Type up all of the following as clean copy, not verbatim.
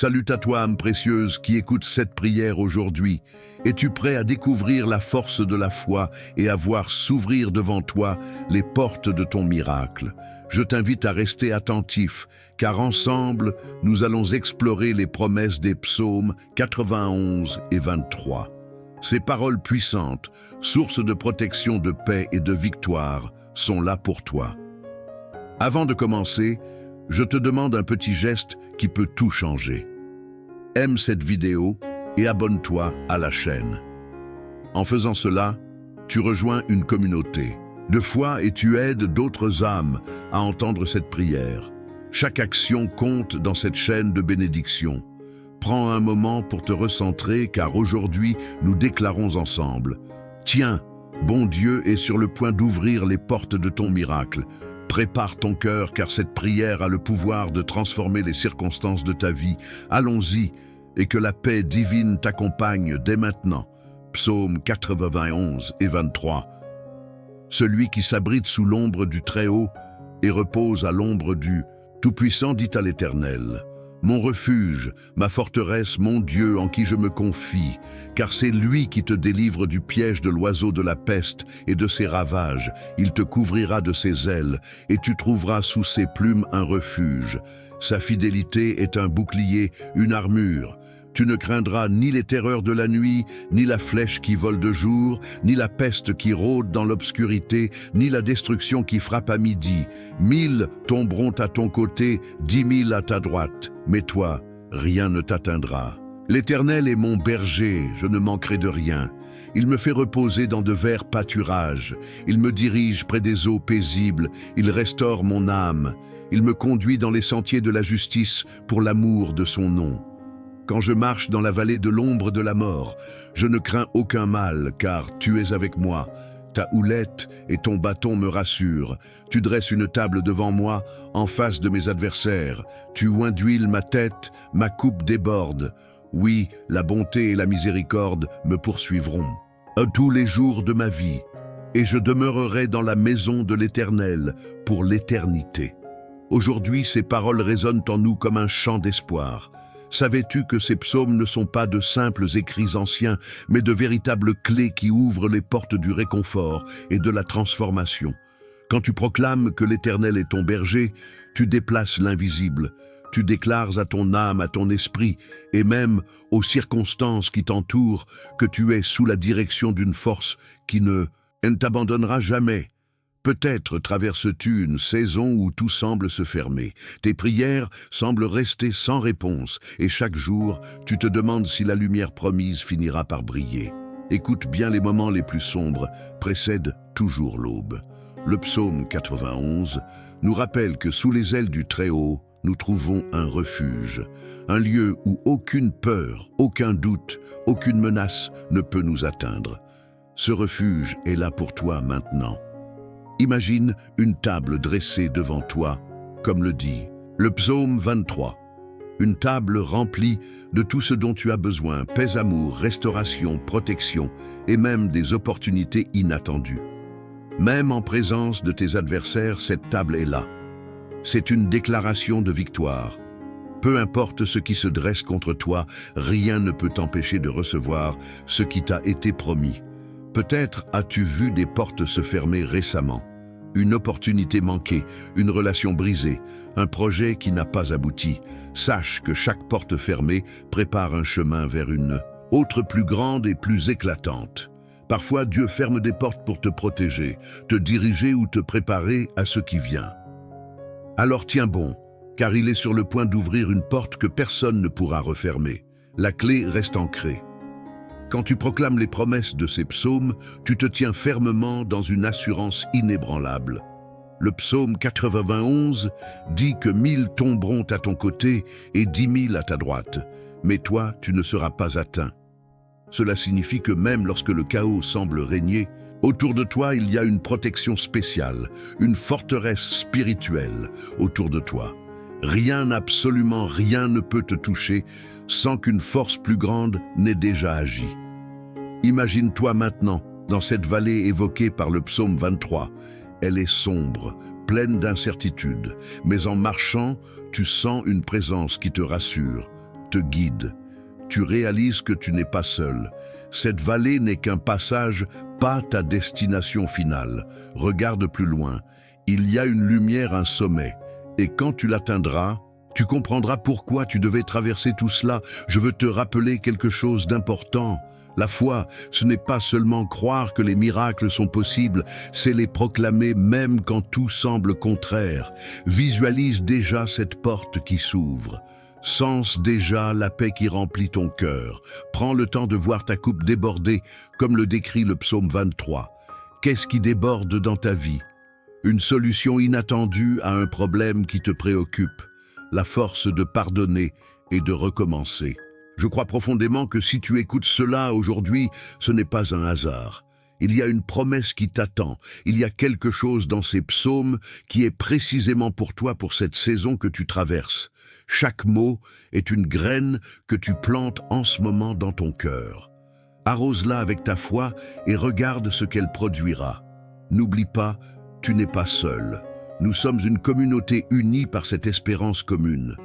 Salut à toi, âme précieuse, qui écoute cette prière aujourd'hui. Es-tu prêt à découvrir la force de la foi et à voir s'ouvrir devant toi les portes de ton miracle? Je t'invite à rester attentif, car ensemble, nous allons explorer les promesses des psaumes 91 et 23. Ces paroles puissantes, sources de protection, de paix et de victoire, sont là pour toi. Avant de commencer, je te demande un petit geste qui peut tout changer. Aime cette vidéo et abonne-toi à la chaîne. En faisant cela, tu rejoins une communauté de foi et tu aides d'autres âmes à entendre cette prière. Chaque action compte dans cette chaîne de bénédiction. Prends un moment pour te recentrer, car aujourd'hui, nous déclarons ensemble: tiens, bon Dieu est sur le point d'ouvrir les portes de ton miracle. Prépare ton cœur, car cette prière a le pouvoir de transformer les circonstances de ta vie. Allons-y, et que la paix divine t'accompagne dès maintenant. Psaume 91 et 23. Celui qui s'abrite sous l'ombre du Très-Haut et repose à l'ombre du Tout-Puissant dit à l'Éternel: mon refuge, ma forteresse, mon Dieu en qui je me confie, car c'est lui qui te délivre du piège de l'oiseau de la peste et de ses ravages. Il te couvrira de ses ailes, et tu trouveras sous ses plumes un refuge. Sa fidélité est un bouclier, une armure. Tu ne craindras ni les terreurs de la nuit, ni la flèche qui vole de jour, ni la peste qui rôde dans l'obscurité, ni la destruction qui frappe à midi. 1000 tomberont à ton côté, 10 000 à ta droite, mais toi, rien ne t'atteindra. L'Éternel est mon berger, je ne manquerai de rien. Il me fait reposer dans de verts pâturages. Il me dirige près des eaux paisibles. Il restaure mon âme. Il me conduit dans les sentiers de la justice pour l'amour de son nom. Quand je marche dans la vallée de l'ombre de la mort, je ne crains aucun mal, car tu es avec moi. Ta houlette et ton bâton me rassurent. Tu dresses une table devant moi, en face de mes adversaires. Tu oins d'huile ma tête, ma coupe déborde. Oui, la bonté et la miséricorde me poursuivront tous les jours de ma vie, et je demeurerai dans la maison de l'Éternel pour l'éternité. Aujourd'hui, ces paroles résonnent en nous comme un chant d'espoir. Savais-tu que ces psaumes ne sont pas de simples écrits anciens, mais de véritables clés qui ouvrent les portes du réconfort et de la transformation? Quand tu proclames que l'Éternel est ton berger, tu déplaces l'invisible. Tu déclares à ton âme, à ton esprit, et même aux circonstances qui t'entourent, que tu es sous la direction d'une force qui ne t'abandonnera jamais. Peut-être traverses-tu une saison où tout semble se fermer. Tes prières semblent rester sans réponse, et chaque jour, tu te demandes si la lumière promise finira par briller. Écoute bien, les moments les plus sombres précèdent toujours l'aube. Le psaume 91 nous rappelle que sous les ailes du Très-Haut, nous trouvons un refuge, un lieu où aucune peur, aucun doute, aucune menace ne peut nous atteindre. Ce refuge est là pour toi maintenant. Imagine une table dressée devant toi, comme le dit le psaume 23. Une table remplie de tout ce dont tu as besoin: paix, amour, restauration, protection et même des opportunités inattendues. Même en présence de tes adversaires, cette table est là. C'est une déclaration de victoire. Peu importe ce qui se dresse contre toi, rien ne peut t'empêcher de recevoir ce qui t'a été promis. Peut-être as-tu vu des portes se fermer récemment. Une opportunité manquée, une relation brisée, un projet qui n'a pas abouti. Sache que chaque porte fermée prépare un chemin vers une autre plus grande et plus éclatante. Parfois, Dieu ferme des portes pour te protéger, te diriger ou te préparer à ce qui vient. Alors tiens bon, car il est sur le point d'ouvrir une porte que personne ne pourra refermer. La clé reste ancrée. Quand tu proclames les promesses de ces psaumes, tu te tiens fermement dans une assurance inébranlable. Le psaume 91 dit que 1000 tomberont à ton côté et 10 000 à ta droite, mais toi, tu ne seras pas atteint. Cela signifie que même lorsque le chaos semble régner, autour de toi, il y a une protection spéciale, une forteresse spirituelle autour de toi. Rien, absolument rien ne peut te toucher sans qu'une force plus grande n'ait déjà agi. Imagine-toi maintenant dans cette vallée évoquée par le psaume 23. Elle est sombre, pleine d'incertitudes, mais en marchant, tu sens une présence qui te rassure. te guide. Tu réalises que tu n'es pas seul. Cette vallée n'est qu'un passage, pas ta destination finale. Regarde plus loin. Il y a une lumière, un sommet. Et quand tu l'atteindras, tu comprendras pourquoi tu devais traverser tout cela. Je veux te rappeler quelque chose d'important. La foi, ce n'est pas seulement croire que les miracles sont possibles, c'est les proclamer même quand tout semble contraire. Visualise déjà cette porte qui s'ouvre. Sens déjà la paix qui remplit ton cœur. Prends le temps de voir ta coupe déborder, comme le décrit le psaume 23. Qu'est-ce qui déborde dans ta vie? Une solution inattendue à un problème qui te préoccupe. La force de pardonner et de recommencer. Je crois profondément que si tu écoutes cela aujourd'hui, ce n'est pas un hasard. Il y a une promesse qui t'attend. Il y a quelque chose dans ces psaumes qui est précisément pour toi pour cette saison que tu traverses. Chaque mot est une graine que tu plantes en ce moment dans ton cœur. Arrose-la avec ta foi et regarde ce qu'elle produira. N'oublie pas, tu n'es pas seul. Nous sommes une communauté unie par cette espérance commune.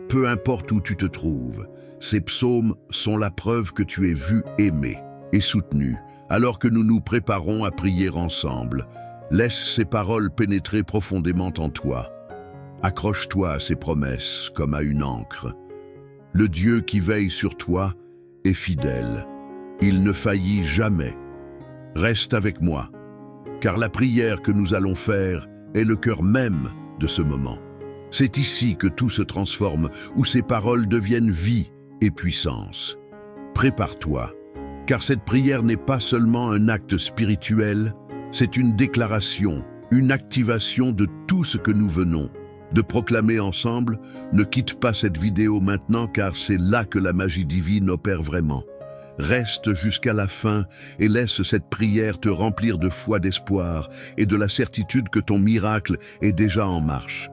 Peu importe où tu te trouves, ces psaumes sont la preuve que tu es vu, aimé et soutenu, alors que nous nous préparons à prier ensemble. Laisse ces paroles pénétrer profondément en toi. Accroche-toi à ces promesses comme à une ancre. Le Dieu qui veille sur toi est fidèle. Il ne faillit jamais. Reste avec moi, car la prière que nous allons faire est le cœur même de ce moment. C'est ici que tout se transforme, où ces paroles deviennent vie et puissance. Prépare-toi, car cette prière n'est pas seulement un acte spirituel, c'est une déclaration, une activation de tout ce que nous venons de proclamer ensemble. Ne quitte pas cette vidéo maintenant, car c'est là que la magie divine opère vraiment. Reste jusqu'à la fin et laisse cette prière te remplir de foi, d'espoir et de la certitude que ton miracle est déjà en marche.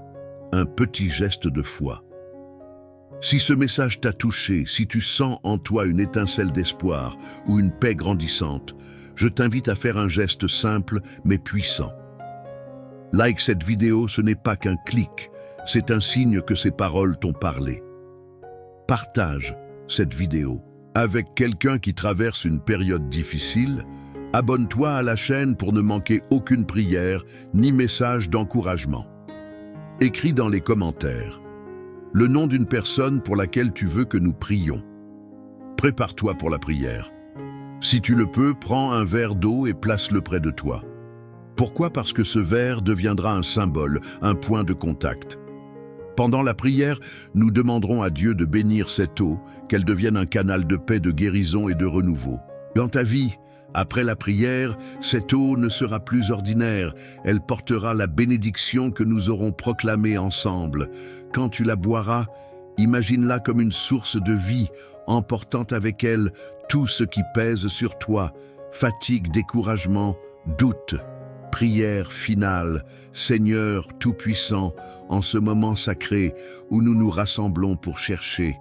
Un petit geste de foi. Si ce message t'a touché, si tu sens en toi une étincelle d'espoir ou une paix grandissante, je t'invite à faire un geste simple mais puissant. Like cette vidéo, ce n'est pas qu'un clic, c'est un signe que ces paroles t'ont parlé. Partage cette vidéo avec quelqu'un qui traverse une période difficile. Abonne-toi à la chaîne pour ne manquer aucune prière ni message d'encouragement. Écris dans les commentaires le nom d'une personne pour laquelle tu veux que nous prions. Prépare-toi pour la prière. Si tu le peux, prends un verre d'eau et place-le près de toi. Pourquoi? Parce que ce verre deviendra un symbole, un point de contact. Pendant la prière, nous demanderons à Dieu de bénir cette eau, qu'elle devienne un canal de paix, de guérison et de renouveau. Dans ta vie, après la prière, cette eau ne sera plus ordinaire, elle portera la bénédiction que nous aurons proclamée ensemble. Quand tu la boiras, imagine-la comme une source de vie, emportant avec elle tout ce qui pèse sur toi, fatigue, découragement, doute. Prière finale, Seigneur Tout-Puissant, en ce moment sacré où nous nous rassemblons pour chercher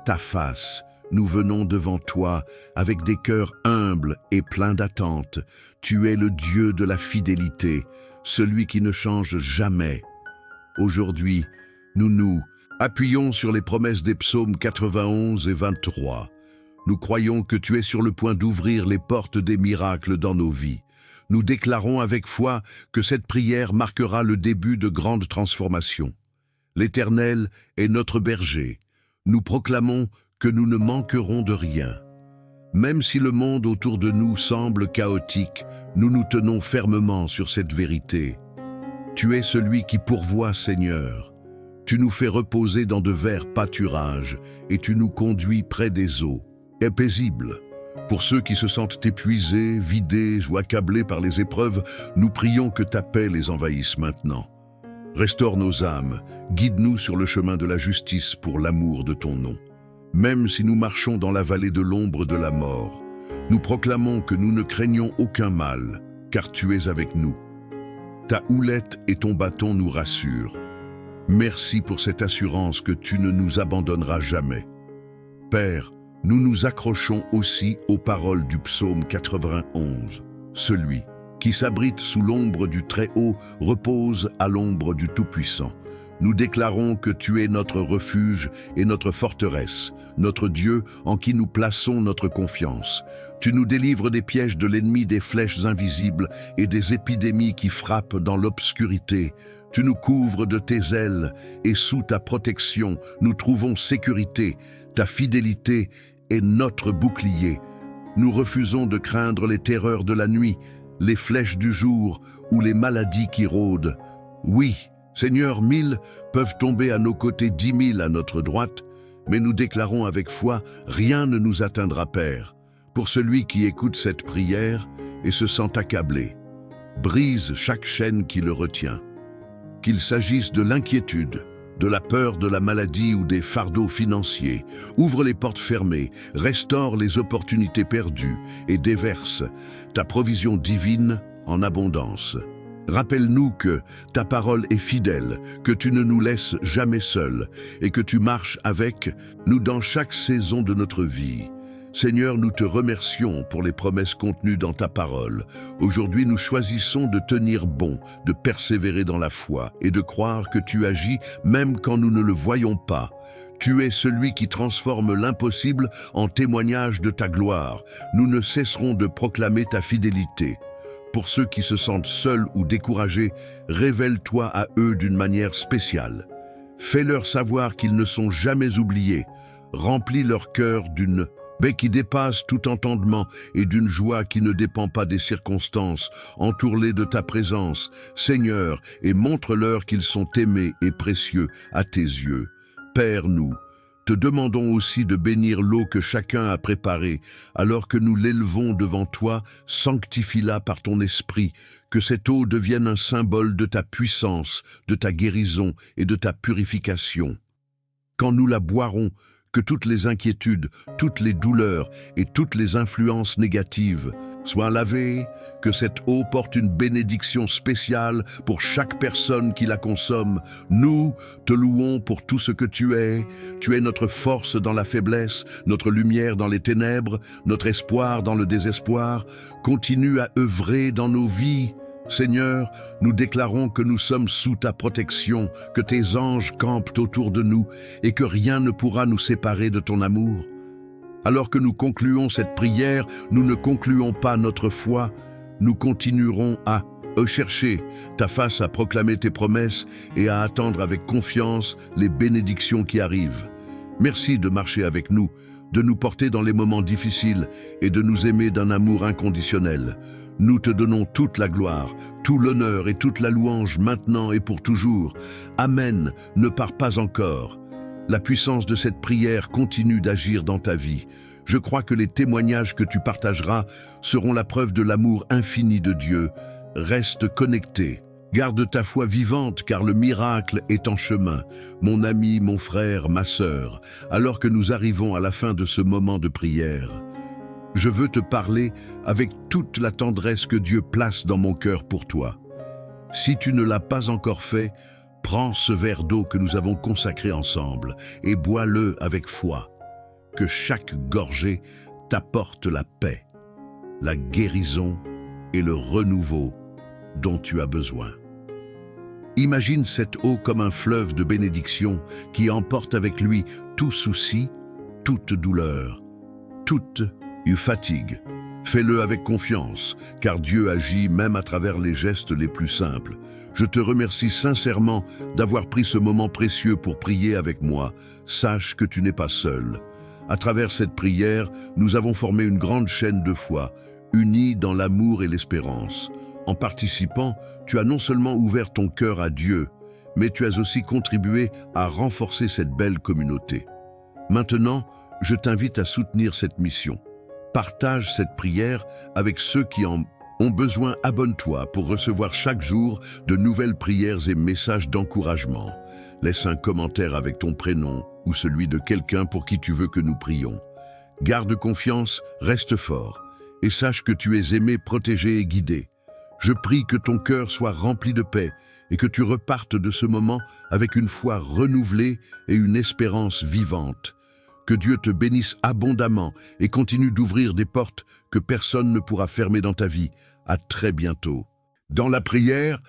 ta face. Nous venons devant toi avec des cœurs humbles et pleins d'attente. Tu es le Dieu de la fidélité, celui qui ne change jamais. Aujourd'hui, nous nous appuyons sur les promesses des psaumes 91 et 23. Nous croyons que tu es sur le point d'ouvrir les portes des miracles dans nos vies. Nous déclarons avec foi que cette prière marquera le début de grandes transformations. L'Éternel est notre berger. Nous proclamons que nous ne manquerons de rien. Même si le monde autour de nous semble chaotique, nous nous tenons fermement sur cette vérité. Tu es celui qui pourvoit, Seigneur. Tu nous fais reposer dans de verts pâturages et tu nous conduis près des eaux. Et paisible. Pour ceux qui se sentent épuisés, vidés ou accablés par les épreuves, nous prions que ta paix les envahisse maintenant. Restaure nos âmes, guide-nous sur le chemin de la justice pour l'amour de ton nom. Même si nous marchons dans la vallée de l'ombre de la mort, nous proclamons que nous ne craignons aucun mal, car tu es avec nous. Ta houlette et ton bâton nous rassurent. Merci pour cette assurance que tu ne nous abandonneras jamais. Père, nous nous accrochons aussi aux paroles du psaume 91. Celui qui s'abrite sous l'ombre du Très-Haut repose à l'ombre du Tout-Puissant. Nous déclarons que tu es notre refuge et notre forteresse, notre Dieu en qui nous plaçons notre confiance. Tu nous délivres des pièges de l'ennemi, des flèches invisibles et des épidémies qui frappent dans l'obscurité. Tu nous couvres de tes ailes et sous ta protection, nous trouvons sécurité. Ta fidélité est notre bouclier. Nous refusons de craindre les terreurs de la nuit, les flèches du jour ou les maladies qui rôdent. Oui, Seigneur, 1000 peuvent tomber à nos côtés, 10 000 à notre droite, mais nous déclarons avec foi, rien ne nous atteindra, Père. Pour celui qui écoute cette prière et se sent accablé, brise chaque chaîne qui le retient. Qu'il s'agisse de l'inquiétude, de la peur de la maladie ou des fardeaux financiers, ouvre les portes fermées, restaure les opportunités perdues et déverse ta provision divine en abondance. Rappelle-nous que ta parole est fidèle, que tu ne nous laisses jamais seuls et que tu marches avec nous dans chaque saison de notre vie. Seigneur, nous te remercions pour les promesses contenues dans ta parole. Aujourd'hui, nous choisissons de tenir bon, de persévérer dans la foi et de croire que tu agis même quand nous ne le voyons pas. Tu es celui qui transforme l'impossible en témoignage de ta gloire. Nous ne cesserons de proclamer ta fidélité. Pour ceux qui se sentent seuls ou découragés, révèle-toi à eux d'une manière spéciale. Fais-leur savoir qu'ils ne sont jamais oubliés. Remplis leur cœur d'une paix qui dépasse tout entendement et d'une joie qui ne dépend pas des circonstances. Entoure-les de ta présence, Seigneur, et montre-leur qu'ils sont aimés et précieux à tes yeux. Père, nous te demandons aussi de bénir l'eau que chacun a préparée, alors que nous l'élevons devant toi, sanctifie-la par ton esprit, que cette eau devienne un symbole de ta puissance, de ta guérison et de ta purification. Quand nous la boirons, que toutes les inquiétudes, toutes les douleurs et toutes les influences négatives soient lavées, que cette eau porte une bénédiction spéciale pour chaque personne qui la consomme. Nous te louons pour tout ce que tu es. Tu es notre force dans la faiblesse, notre lumière dans les ténèbres, notre espoir dans le désespoir. Continue à œuvrer dans nos vies. Seigneur, nous déclarons que nous sommes sous ta protection, que tes anges campent autour de nous et que rien ne pourra nous séparer de ton amour. Alors que nous concluons cette prière, nous ne concluons pas notre foi, nous continuerons à chercher ta face, à proclamer tes promesses et à attendre avec confiance les bénédictions qui arrivent. Merci de marcher avec nous, de nous porter dans les moments difficiles et de nous aimer d'un amour inconditionnel. Nous te donnons toute la gloire, tout l'honneur et toute la louange maintenant et pour toujours. Amen, ne pars pas encore. La puissance de cette prière continue d'agir dans ta vie. Je crois que les témoignages que tu partageras seront la preuve de l'amour infini de Dieu. Reste connecté. Garde ta foi vivante car le miracle est en chemin. Mon ami, mon frère, ma sœur, alors que nous arrivons à la fin de ce moment de prière, je veux te parler avec toute la tendresse que Dieu place dans mon cœur pour toi. Si tu ne l'as pas encore fait, prends ce verre d'eau que nous avons consacré ensemble et bois-le avec foi. Que chaque gorgée t'apporte la paix, la guérison et le renouveau dont tu as besoin. Imagine cette eau comme un fleuve de bénédiction qui emporte avec lui tout souci, toute douleur, toute fatigue. Fais-le avec confiance, car Dieu agit même à travers les gestes les plus simples. Je te remercie sincèrement d'avoir pris ce moment précieux pour prier avec moi. Sache que tu n'es pas seul. À travers cette prière, nous avons formé une grande chaîne de foi, unie dans l'amour et l'espérance. En participant, tu as non seulement ouvert ton cœur à Dieu, mais tu as aussi contribué à renforcer cette belle communauté. Maintenant, je t'invite à soutenir cette mission. Partage cette prière avec ceux qui en ont besoin. Abonne-toi pour recevoir chaque jour de nouvelles prières et messages d'encouragement. Laisse un commentaire avec ton prénom ou celui de quelqu'un pour qui tu veux que nous prions. Garde confiance, reste fort et sache que tu es aimé, protégé et guidé. Je prie que ton cœur soit rempli de paix et que tu repartes de ce moment avec une foi renouvelée et une espérance vivante. Que Dieu te bénisse abondamment et continue d'ouvrir des portes que personne ne pourra fermer dans ta vie. À très bientôt. Dans la prière,